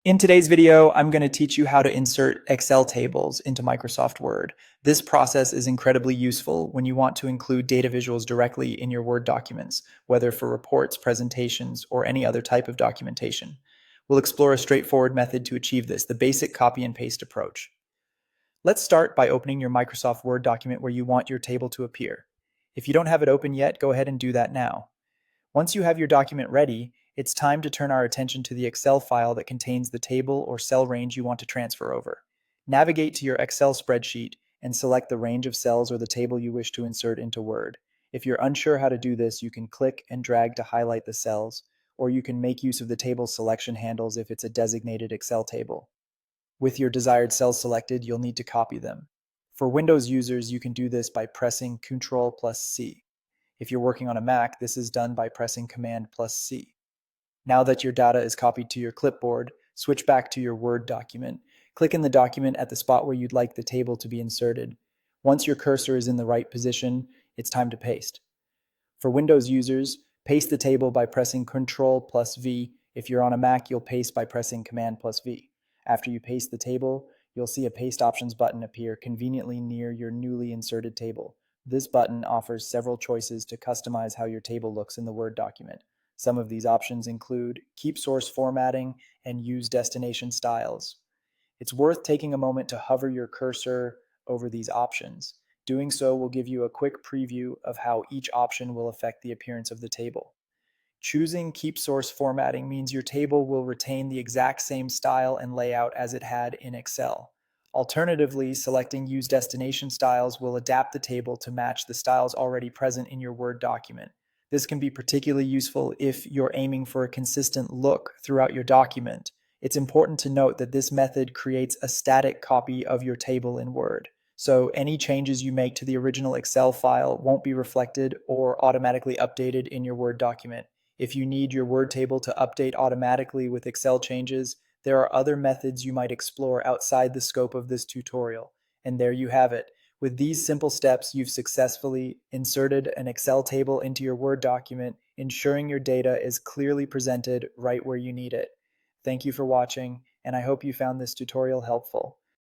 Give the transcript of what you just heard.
In today's video, I'm going to teach you how to insert Excel tables into Microsoft Word. This process is incredibly useful when you want to include data visuals directly in your Word documents, whether for reports, presentations, or any other type of documentation. We'll explore a straightforward method to achieve this, the basic copy and paste approach. Let's start by opening your Microsoft Word document where you want your table to appear. If you don't have it open yet, go ahead and do that now. Once you have your document ready, it's time to turn our attention to the Excel file that contains the table or cell range you want to transfer over. Navigate to your Excel spreadsheet and select the range of cells or the table you wish to insert into Word. If you're unsure how to do this, you can click and drag to highlight the cells, or you can make use of the table selection handles if it's a designated Excel table. With your desired cells selected, you'll need to copy them. For Windows users, you can do this by pressing Ctrl plus C. If you're working on a Mac, this is done by pressing Command plus C. Now that your data is copied to your clipboard, switch back to your Word document. Click in the document at the spot where you'd like the table to be inserted. Once your cursor is in the right position, it's time to paste. For Windows users, paste the table by pressing Ctrl plus V. If you're on a Mac, you'll paste by pressing Command plus V. After you paste the table, you'll see a Paste Options button appear conveniently near your newly inserted table. This button offers several choices to customize how your table looks in the Word document. Some of these options include Keep Source Formatting and Use Destination Styles. It's worth taking a moment to hover your cursor over these options. Doing so will give you a quick preview of how each option will affect the appearance of the table. Choosing Keep Source Formatting means your table will retain the exact same style and layout as it had in Excel. Alternatively, selecting Use Destination Styles will adapt the table to match the styles already present in your Word document. This can be particularly useful if you're aiming for a consistent look throughout your document. It's important to note that this method creates a static copy of your table in Word. So any changes you make to the original Excel file won't be reflected or automatically updated in your Word document. If you need your Word table to update automatically with Excel changes, there are other methods you might explore outside the scope of this tutorial. And there you have it. With these simple steps, you've successfully inserted an Excel table into your Word document, ensuring your data is clearly presented right where you need it. Thank you for watching, and I hope you found this tutorial helpful.